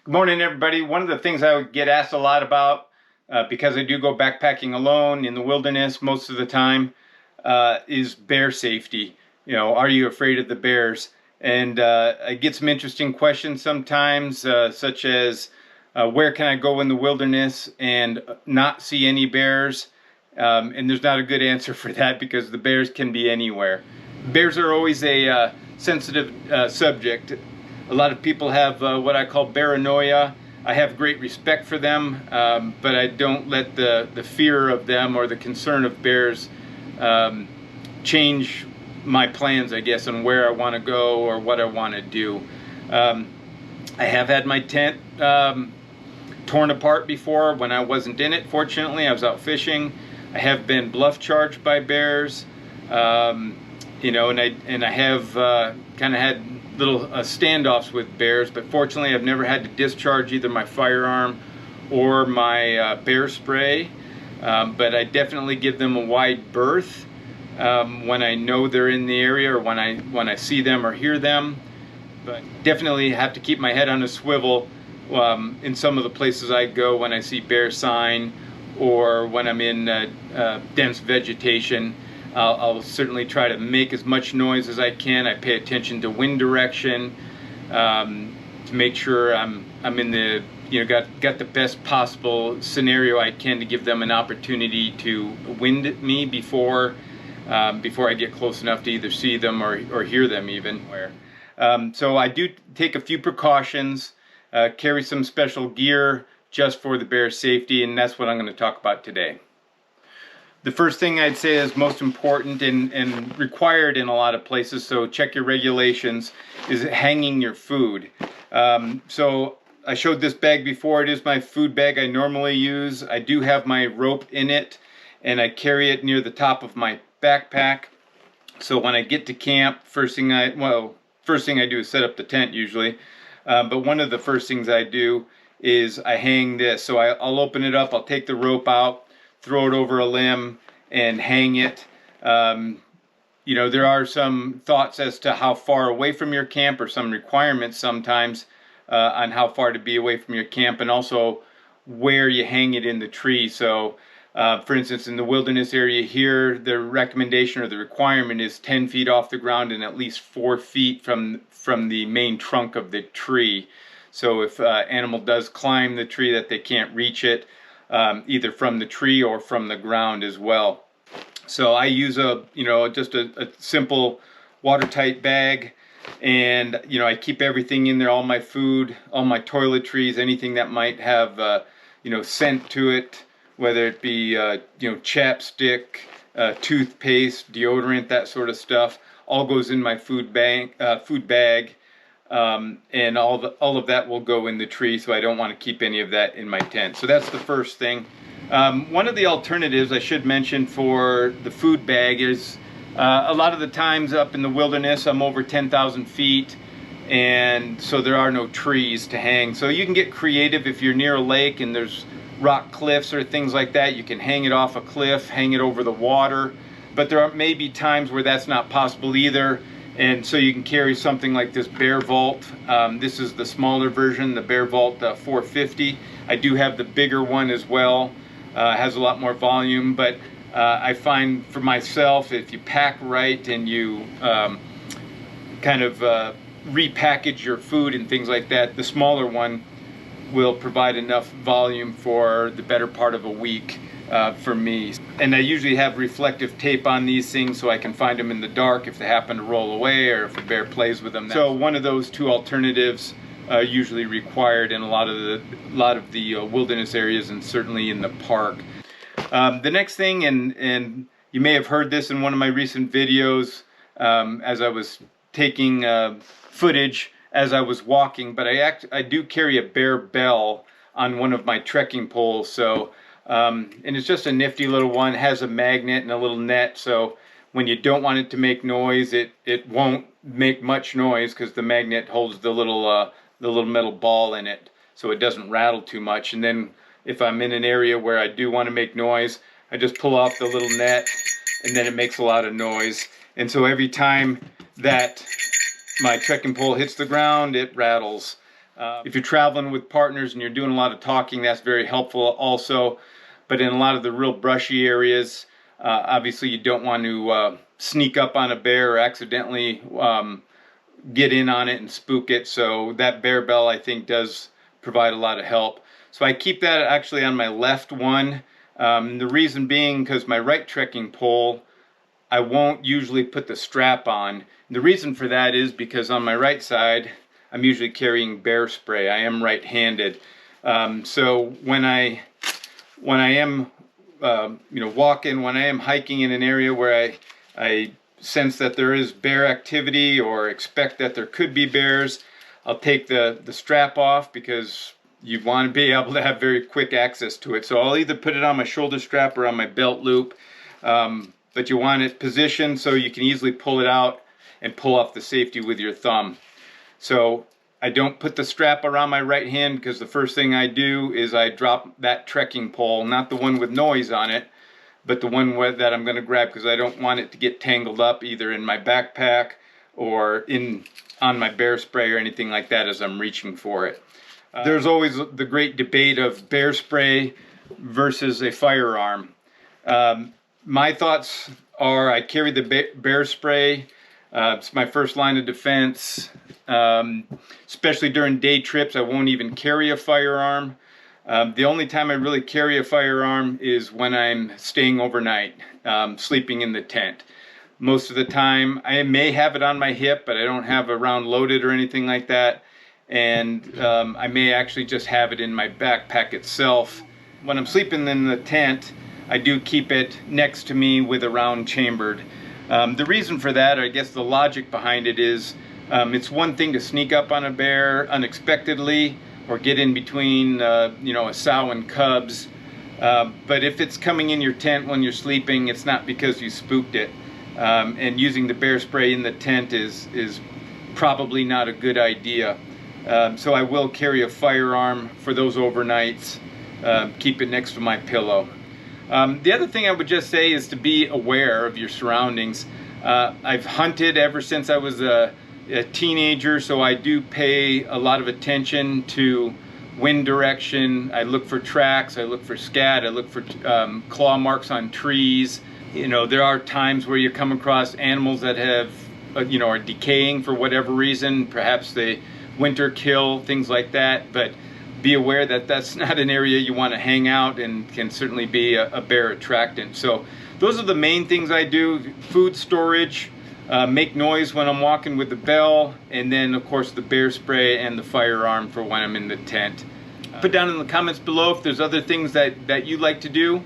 Good morning, everybody. One of the things I would get asked a lot about, because I do go backpacking alone in the wilderness most of the time, is bear safety. You know, are you afraid of the bears? And I get some interesting questions sometimes, such as, where can I go in the wilderness and not see any bears? And there's not a good answer for that because the bears can be anywhere. Bears are always a sensitive subject. A lot of people have what I call paranoia. I have great respect for them, but I don't let the fear of them or the concern of bears change my plans, I guess, on where I want to go or what I want to do. I have had my tent torn apart before when I wasn't in it. Fortunately, I was out fishing. I have been bluff charged by bears, you know, and I have kind of had little standoffs with bears, but fortunately I've never had to discharge either my firearm or my bear spray, but I definitely give them a wide berth when I know they're in the area or when I see them or hear them. But definitely have to keep my head on a swivel in some of the places I go when I see bear sign or when I'm in dense vegetation. I'll certainly try to make as much noise as I can. I pay attention to wind direction to make sure I'm in the, you know, got the best possible scenario I can to give them an opportunity to wind me before I get close enough to either see them or hear them even. So I do take a few precautions, carry some special gear just for the bear safety, and that's what I'm going to talk about today. The first thing I'd say is most important and required in a lot of places, so check your regulations, is hanging your food. So I showed this bag before. It is my food bag I normally use. I do have my rope in it, and I carry it near the top of my backpack. So when I get to camp, first thing I do is set up the tent usually. But one of the first things I do is I hang this. So I'll open it up, I'll take the rope out, throw it over a limb and hang it. You know, there are some thoughts as to how far away from your camp, or some requirements sometimes on how far to be away from your camp, and also where you hang it in the tree. So for instance, in the wilderness area here, the recommendation or the requirement is 10 feet off the ground and at least 4 feet from the main trunk of the tree. So if an animal does climb the tree, that they can't reach it either from the tree or from the ground as well. So I use just a simple watertight bag, and you know, I keep everything in there, all my food, all my toiletries, anything that might have scent to it, whether it be chapstick, toothpaste, deodorant, that sort of stuff, all goes in my food bag. And all of that will go in the tree, so I don't want to keep any of that in my tent. So that's the first thing. One of the alternatives I should mention for the food bag is a lot of the times up in the wilderness I'm over 10,000 feet, and so there are no trees to hang. So you can get creative if you're near a lake and there's rock cliffs or things like that. You can hang it off a cliff, hang it over the water, but there may be times where that's not possible either. And so you can carry something like this Bear Vault. This is the smaller version, the Bear Vault 450. I do have the bigger one as well. Has a lot more volume, but I find for myself, if you pack right and you repackage your food and things like that, the smaller one will provide enough volume for the better part of a week. For me. And I usually have reflective tape on these things so I can find them in the dark if they happen to roll away or if a bear plays with them. So one of those two alternatives are usually required in a lot of the wilderness areas, and certainly in the park. The next thing, and you may have heard this in one of my recent videos as I was taking footage as I was walking, but I do carry a bear bell on one of my trekking poles. So and it's just a nifty little one. It has a magnet and a little net, so when you don't want it to make noise, it won't make much noise because the magnet holds the little metal ball in it, so it doesn't rattle too much. And then if I'm in an area where I do want to make noise, I just pull off the little net, and then it makes a lot of noise. And so every time that my trekking pole hits the ground, it rattles. If you're traveling with partners and you're doing a lot of talking, that's very helpful also. But in a lot of the real brushy areas, obviously you don't want to sneak up on a bear or accidentally get in on it and spook it. So that bear bell, I think, does provide a lot of help. So I keep that actually on my left one. The reason being because my right trekking pole, I won't usually put the strap on. The reason for that is because on my right side, I'm usually carrying bear spray. I am right-handed. So when I am walking, when I am hiking in an area where I sense that there is bear activity or expect that there could be bears, I'll take the strap off because you want to be able to have very quick access to it. So I'll either put it on my shoulder strap or on my belt loop, but you want it positioned so you can easily pull it out and pull off the safety with your thumb. So I don't put the strap around my right hand because the first thing I do is I drop that trekking pole, not the one with noise on it, but the one that I'm going to grab because I don't want it to get tangled up either in my backpack or on my bear spray or anything like that as I'm reaching for it. There's always the great debate of bear spray versus a firearm. My thoughts are I carry the bear spray. It's my first line of defense. Especially during day trips, I won't even carry a firearm. The only time I really carry a firearm is when I'm staying overnight, sleeping in the tent. Most of the time, I may have it on my hip, but I don't have a round loaded or anything like that. And I may actually just have it in my backpack itself. When I'm sleeping in the tent, I do keep it next to me with a round chambered. The reason for that, or I guess the logic behind it is, it's one thing to sneak up on a bear unexpectedly or get in between, a sow and cubs. But if it's coming in your tent when you're sleeping, it's not because you spooked it. And using the bear spray in the tent is probably not a good idea. So I will carry a firearm for those overnights, keep it next to my pillow. The other thing I would just say is to be aware of your surroundings. I've hunted ever since I was a teenager, so I do pay a lot of attention to wind direction. I look for tracks, I look for scat, I look for claw marks on trees. There are times where you come across animals that have, are decaying for whatever reason. Perhaps they winter kill, things like that, but be aware that that's not an area you want to hang out and can certainly be a bear attractant. So those are the main things I do: food storage, make noise when I'm walking with the bell, and then of course the bear spray and the firearm for when I'm in the tent. Put down in the comments below if there's other things that you like to do.